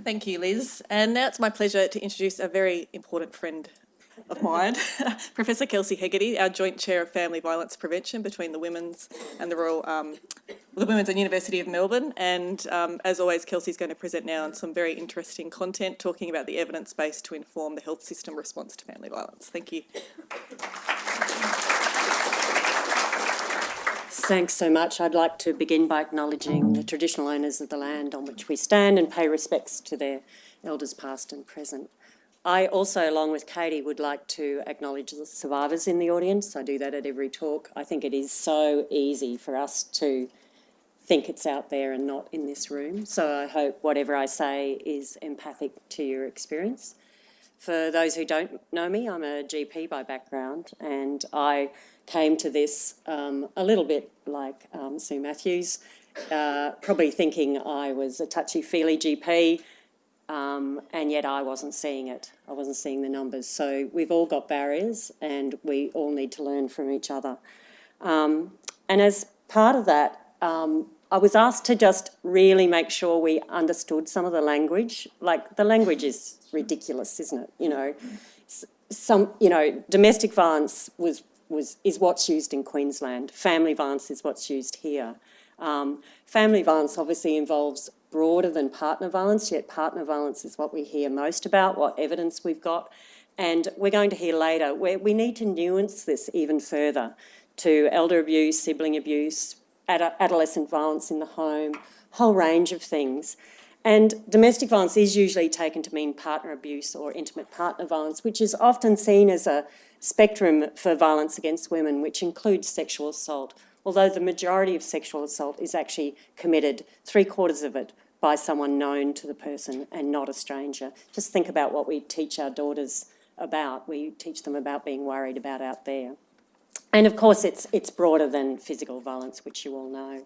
Thank you, Liz. And now it's my pleasure to introduce a very important friend of mine, Professor Kelsey Hegarty, our Joint Chair of Family Violence Prevention between the Women's and the Women's and University of Melbourne. And as always, Kelsey's going to present now on some very interesting content, talking about the evidence base to inform the health system response to family violence. Thank you. Thanks so much. I'd like to begin by acknowledging the traditional owners of the land on which we stand and pay respects to their elders past and present. I also, along with Katie, would like to acknowledge the survivors in the audience. I do that at every talk. I think it is so easy for us to think it's out there and not in this room. So I hope whatever I say is empathic to your experience. For those who don't know me, I'm a GP by background, and I came to this a little bit like Sue Matthews, probably thinking I was a touchy-feely GP, and yet I wasn't seeing it. I wasn't seeing the numbers. So we've all got barriers and we all need to learn from each other. And as part of that, I was asked to just really make sure we understood some of the language. Like, the language is ridiculous, isn't it? Domestic violence is what's used in Queensland. Family violence is what's used here. Family violence obviously involves broader than partner violence, yet partner violence is what we hear most about, what evidence we've got. And we're going to hear later where we need to nuance this even further to elder abuse, sibling abuse, adolescent violence in the home, whole range of things. And domestic violence is usually taken to mean partner abuse or intimate partner violence, which is often seen as a spectrum for violence against women, which includes sexual assault, although the majority of sexual assault is actually committed, 3/4 of it, by someone known to the person and not a stranger. Just think about what we teach our daughters about. We teach them about being worried about out there. And of course, it's broader than physical violence, which you all know.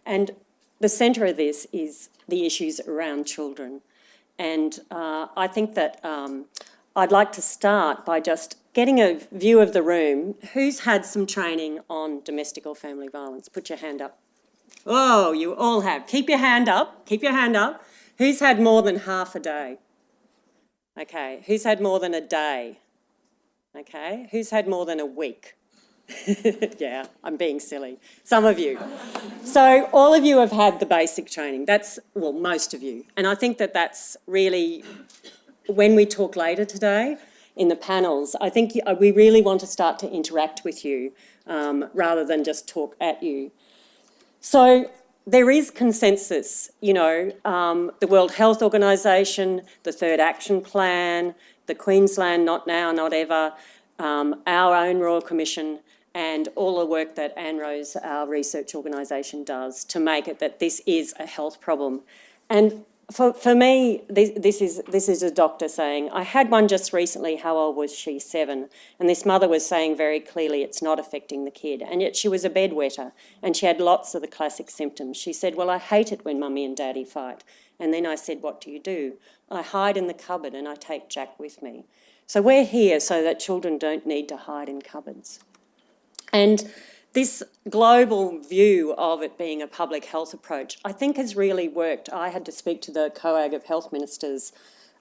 And the centre of this is the issues around children. And I think that I'd like to start by just getting a view of the room. Who's had some training on domestic or family violence? Put your hand up. Oh, you all have. Keep your hand up. Keep your hand up. Who's had more than half a day? Okay. Who's had more than a day? Okay. Who's had more than a week? Yeah, I'm being silly. Some of you. So all of you have had the basic training. Well, most of you. And I think that that's really, when we talk later today in the panels, I think we really want to start to interact with you rather than just talk at you. So there is consensus, the World Health Organisation, the Third Action Plan, the Queensland Not Now, Not Ever, our own Royal Commission, and all the work that ANRO's, our research organisation, does to make it that this is a health problem. And for me, this is a doctor saying, I had one just recently, how old was she? 7. And this mother was saying very clearly it's not affecting the kid. And yet she was a bedwetter and she had lots of the classic symptoms. She said, well, I hate it when mummy and daddy fight. And then I said, what do? I hide in the cupboard and I take Jack with me. So we're here so that children don't need to hide in cupboards. And this global view of it being a public health approach, I think has really worked. I had to speak to the COAG of health ministers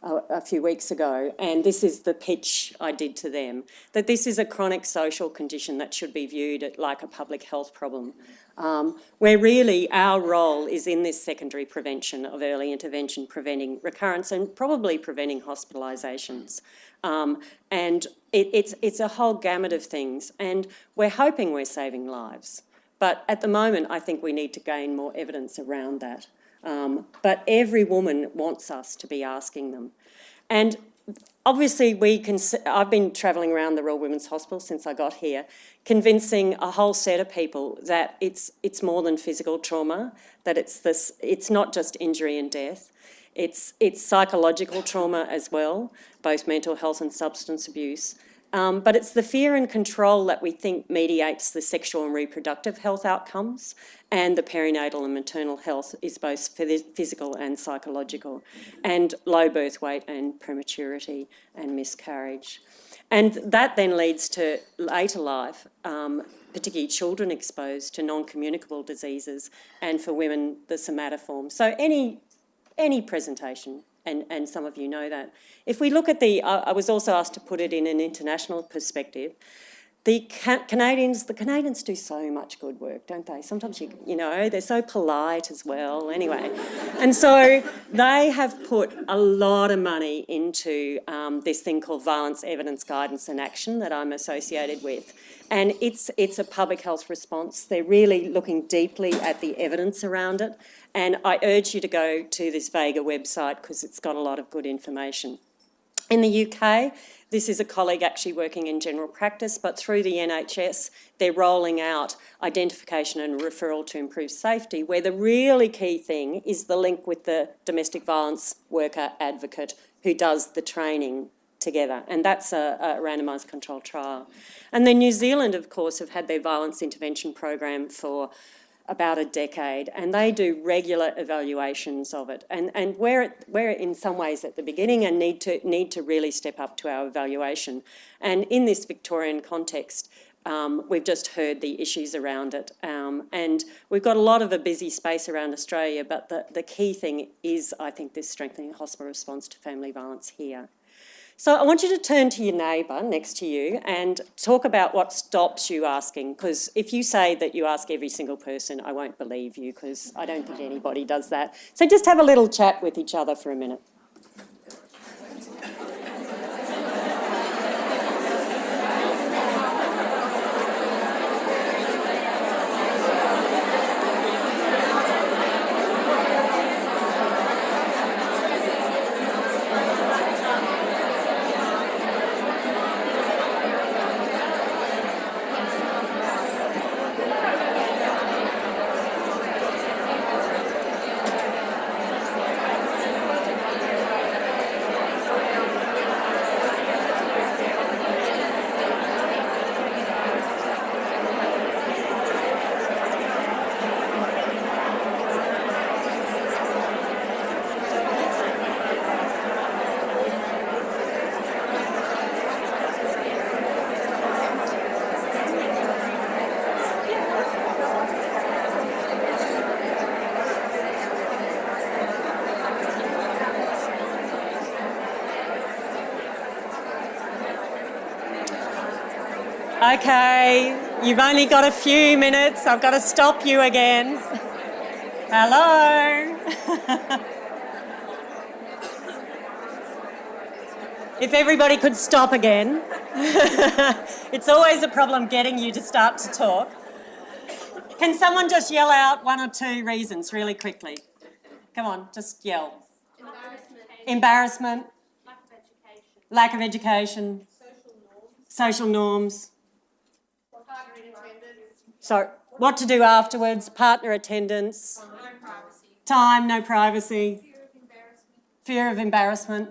a few weeks ago, and this is the pitch I did to them, that this is a chronic social condition that should be viewed like a public health problem, where really our role is in this secondary prevention of early intervention, preventing recurrence and probably preventing hospitalisations. And it's a whole gamut of things, and we're hoping we're saving lives. But at the moment, I think we need to gain more evidence around that. But every woman wants us to be asking them. And obviously I've been travelling around the Royal Women's Hospital since I got here, convincing a whole set of people that it's more than physical trauma, that it's not just injury and death. It's psychological trauma as well, both mental health and substance abuse. But it's the fear and control that we think mediates the sexual and reproductive health outcomes, and the perinatal and maternal health is both physical and psychological, and low birth weight and prematurity and miscarriage. And that then leads to later life, particularly children exposed to non-communicable diseases, and for women, the somatoform. So any presentation, and some of you know that. If we look at I was also asked to put it in an international perspective. The Canadians do so much good work, don't they? Sometimes, they're so polite as well, anyway. And so they have put a lot of money into this thing called Violence Evidence Guidance and Action that I'm associated with. And it's a public health response. They're really looking deeply at the evidence around it. And I urge you to go to this Vega website because it's got a lot of good information. In the UK, this is a colleague actually working in general practice, but through the NHS, they're rolling out identification and referral to improve safety, where the really key thing is the link with the domestic violence worker advocate who does the training together, and that's a randomised controlled trial. And then New Zealand, of course, have had their violence intervention program for about a decade, and they do regular evaluations of it. And we're in some ways at the beginning and need to really step up to our evaluation. And in this Victorian context, we've just heard the issues around it. And we've got a lot of a busy space around Australia, but the key thing is, I think, this strengthening hospital response to family violence here. So I want you to turn to your neighbour next to you and talk about what stops you asking, because if you say that you ask every single person, I won't believe you, because I don't think anybody does that. So just have a little chat with each other for a minute. Okay, you've only got a few minutes. I've got to stop you again. Hello. If everybody could stop again. It's always a problem getting you to start to talk. Can someone just yell out one or two reasons really quickly? Come on, just yell. Embarrassment. Lack of education. Social norms. So, what to do afterwards, partner attendance. Time, no privacy. Fear of embarrassment.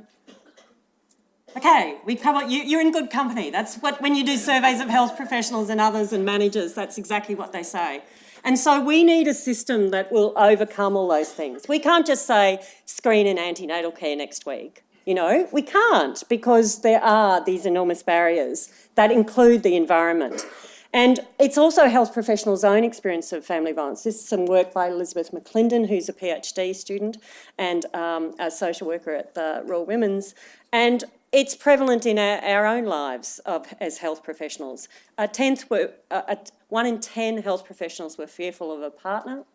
Okay, we've covered, you're in good company. That's what, when you do surveys of health professionals and others and managers, that's exactly what they say. And so we need a system that will overcome all those things. We can't just say screen and antenatal care next week. We can't, because there are these enormous barriers that include the environment. And it's also health professionals' own experience of family violence. This is some work by Elizabeth McClendon, who's a PhD student and a social worker at the Royal Women's. And it's prevalent in our own lives as health professionals. 1 in 10 health professionals were fearful of a partner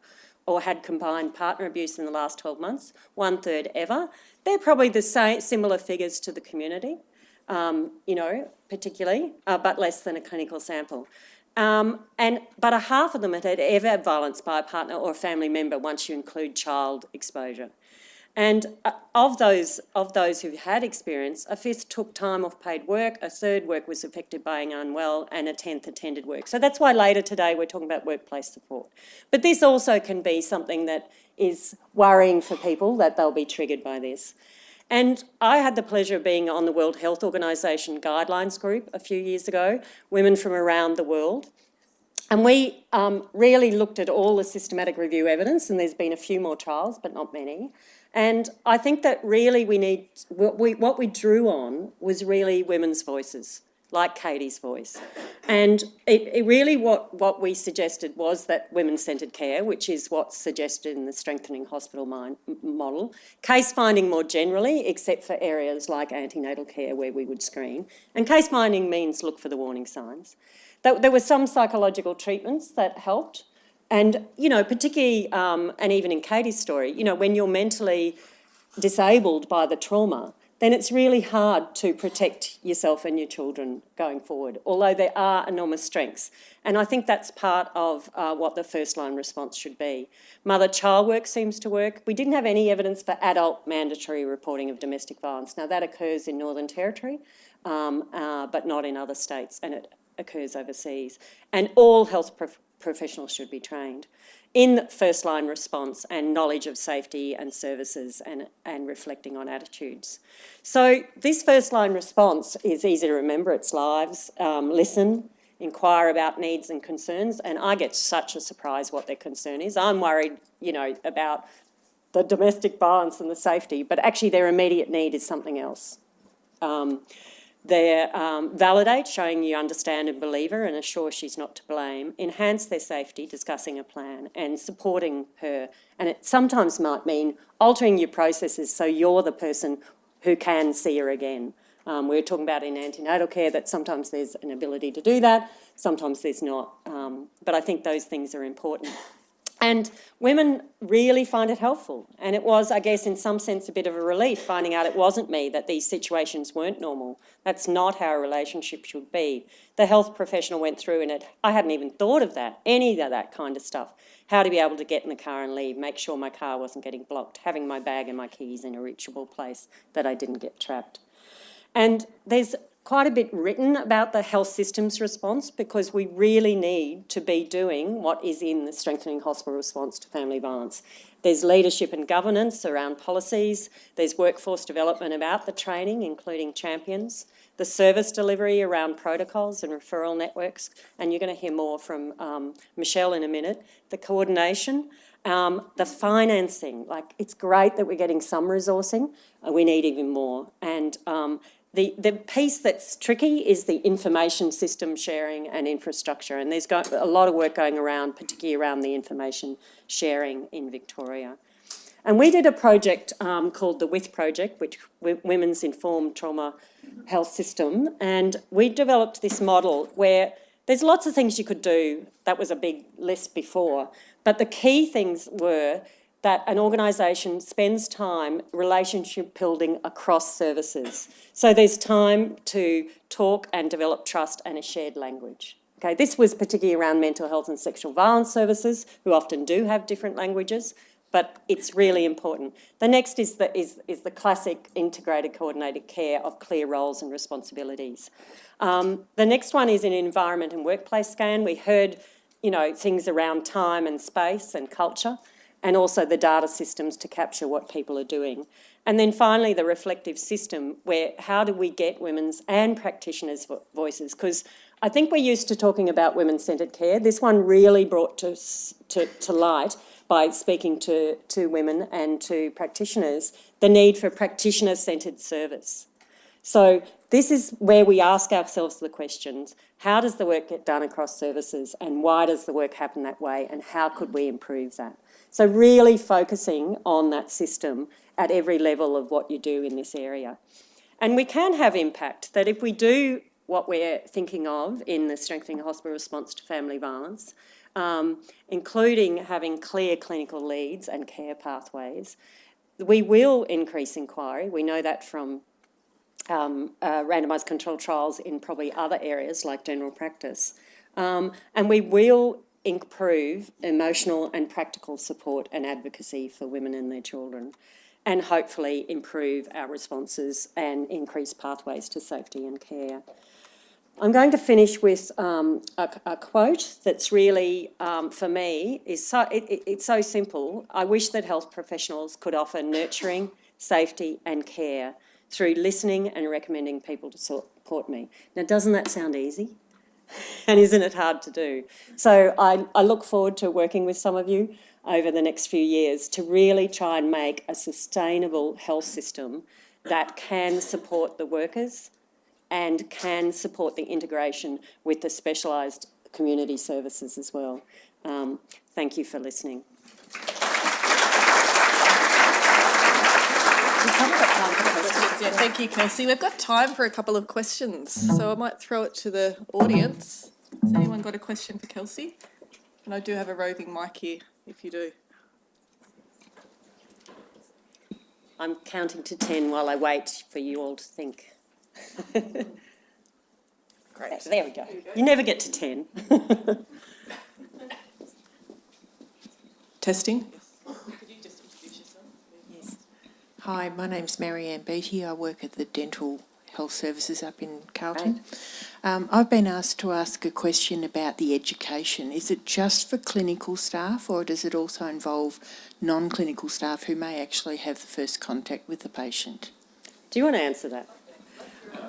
or had combined partner abuse in the last 12 months, 1/3 ever. They're probably the same, similar figures to the community, particularly, but less than a clinical sample. But a half of them had ever had violence by a partner or a family member once you include child exposure. And of those who've had experience, 1/5 took time off paid work, 1/3 work was affected by being unwell, and 1/10 attended work. So that's why later today we're talking about workplace support. But this also can be something that is worrying for people, that they'll be triggered by this. And I had the pleasure of being on the World Health Organisation guidelines group a few years ago, women from around the world. And we really looked at all the systematic review evidence, and there's been a few more trials, but not many. And I think that really what we drew on was really women's voices. like Katie's voice. And it really what we suggested was that women-centred care, which is what's suggested in the Strengthening Hospital model, case finding more generally, except for areas like antenatal care where we would screen. And case finding means look for the warning signs. There were some psychological treatments that helped. And, you know, particularly, and even in Katie's story, you know, when you're mentally disabled by the trauma, then it's really hard to protect yourself and your children going forward, although there are enormous strengths. And I think that's part of what the first line response should be. Mother-child work seems to work. We didn't have any evidence for adult mandatory reporting of domestic violence. Now, that occurs in Northern Territory, but not in other states, and it occurs overseas. And all health professionals should be trained in first line response and knowledge of safety and services and reflecting on attitudes. So this first line response is easy to remember. It's lives, listen, inquire about needs and concerns, and I get such a surprise what their concern is. I'm worried, you know, about the domestic violence and the safety, but actually their immediate need is something else. Validate, showing you understand and believe her and assure she's not to blame. Enhance their safety, discussing a plan and supporting her. And it sometimes might mean altering your processes so you're the person who can see her again. We were talking about in antenatal care that sometimes there's an ability to do that, sometimes there's not. But I think those things are important. And women really find it helpful. And it was, I guess, in some sense, a bit of a relief finding out it wasn't me, that these situations weren't normal. That's not how a relationship should be. The health professional went through and I hadn't even thought of that, any of that kind of stuff. How to be able to get in the car and leave, make sure my car wasn't getting blocked, having my bag and my keys in a reachable place that I didn't get trapped. And there's quite a bit written about the health systems response because we really need to be doing what is in the Strengthening Hospital Response to Family Violence. There's leadership and governance around policies, there's workforce development about the training, including champions, the service delivery around protocols and referral networks, and you're going to hear more from Michelle in a minute, the coordination, the financing. Like, it's great that we're getting some resourcing, we need even more. And the piece that's tricky is the information system sharing and infrastructure, and there's a lot of work going around, particularly around the information sharing in Victoria. And we did a project called the WITH Project, which Women's Informed Trauma Health System, and we developed this model where there's lots of things you could do. That was a big list before, but the key things were that an organisation spends time relationship building across services. So there's time to talk and develop trust and a shared language. Okay, this was particularly around mental health and sexual violence services, who often do have different languages, but it's really important. The next is the classic integrated coordinated care of clear roles and responsibilities. The next one is an environment and workplace scan. We heard, you know, things around time and space and culture, and also the data systems to capture what people are doing. And then finally, the reflective system, where how do we get women's and practitioners' voices? Because I think we're used to talking about women-centred care. This one really brought to light, by speaking to women and to practitioners, the need for practitioner-centred service. So this is where we ask ourselves the questions, how does the work get done across services, and why does the work happen that way, and how could we improve that? So really focusing on that system at every level of what you do in this area. And we can have impact, that if we do what we're thinking of in the Strengthening Hospital Response to Family Violence, including having clear clinical leads and care pathways, we will increase inquiry. We know that from randomised controlled trials in probably other areas like general practice. And we will improve emotional and practical support and advocacy for women and their children, and hopefully improve our responses and increase pathways to safety and care. I'm going to finish with a quote that's really, for me, it's so simple. I wish that health professionals could offer nurturing, safety and care through listening and recommending people to support me. Now, doesn't that sound easy? And isn't it hard to do? So I look forward to working with some of you over the next few years to really try and make a sustainable health system that can support the workers and can support the integration with the specialised community services as well. Thank you for listening. Yeah, thank you, Kelsey. We've got time for a couple of questions, so I might throw it to the audience. Has anyone got a question for Kelsey? And I do have a roving mic here, if you do. I'm counting to 10 while I wait for you all to think. Great. There we go. You never get to 10. Testing. Hi, my name's Marianne Beattie. I work at the Dental Health Services up in Carlton. I've been asked to ask a question about the education. Is it just for clinical staff, or does it also involve non-clinical staff who may actually have the first contact with the patient? Do you want to answer that?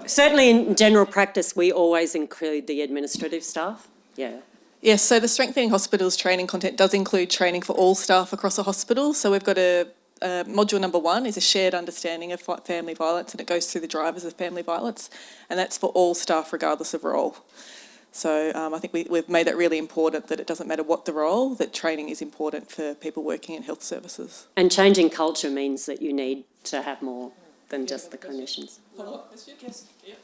Certainly in general practice, we always include the administrative staff. Yeah. Yes, so the Strengthening Hospitals training content does include training for all staff across a hospital. So we've got module number 1 is a shared understanding of family violence, and it goes through the drivers of family violence, and that's for all staff regardless of role. So I think we've made that really important, that it doesn't matter what the role, that training is important for people working in health services. And changing culture means that you need to have more than just the clinicians. Follow-up question? Yes. Yeah.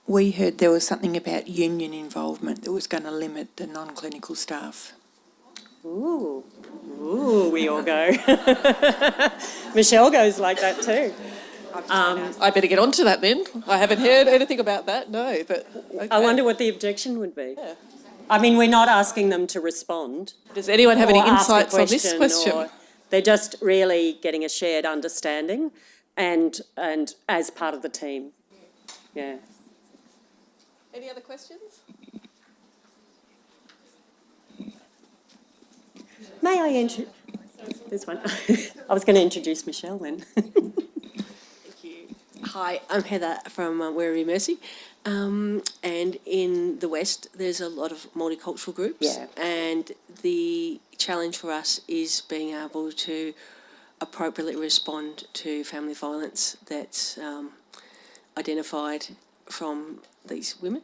We heard there was something about union involvement that was going to limit the non-clinical staff. Ooh, we all go. Michelle goes like that too. I better get onto that then. I haven't heard anything about that, no, but... Okay. I wonder what the objection would be. Yeah. I mean, we're not asking them to respond. Does anyone have any or ask a insights on this question? Or they're just really getting a shared understanding and as part of the team. Yeah. Any other questions? May I introduce this one? I was going to introduce Michelle then. Thank you. Hi, I'm Heather from Werribee Mercy. And in the West, there's a lot of multicultural groups. Yeah. And the challenge for us is being able to appropriately respond to family violence that's identified from these women.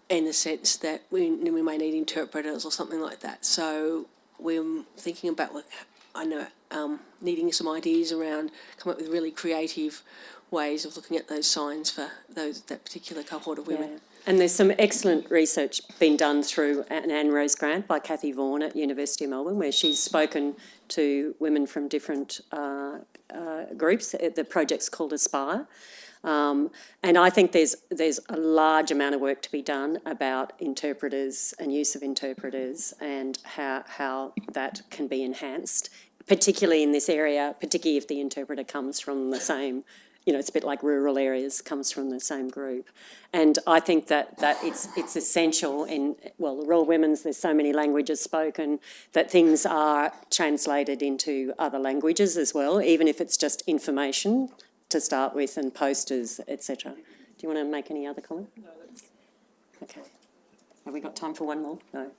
In the sense that we may need interpreters or something like that. So we're thinking about, needing some ideas around, come up with really creative ways of looking at those signs for that particular cohort of women. Yeah. And there's some excellent research being done through an Anne Rose grant by Cathy Vaughan at University of Melbourne, where she's spoken to women from different groups. The project's called Aspire. And I think there's a large amount of work to be done about interpreters and use of interpreters and how that can be enhanced, particularly in this area, particularly if the interpreter comes from the same, it's a bit like rural areas, comes from the same group. And I think that it's essential in, rural women's, there's so many languages spoken, that things are translated into other languages as well, even if it's just information to start with and posters, etc. Do you want to make any other comment? No, that's... Okay. Have we got time for one more? No.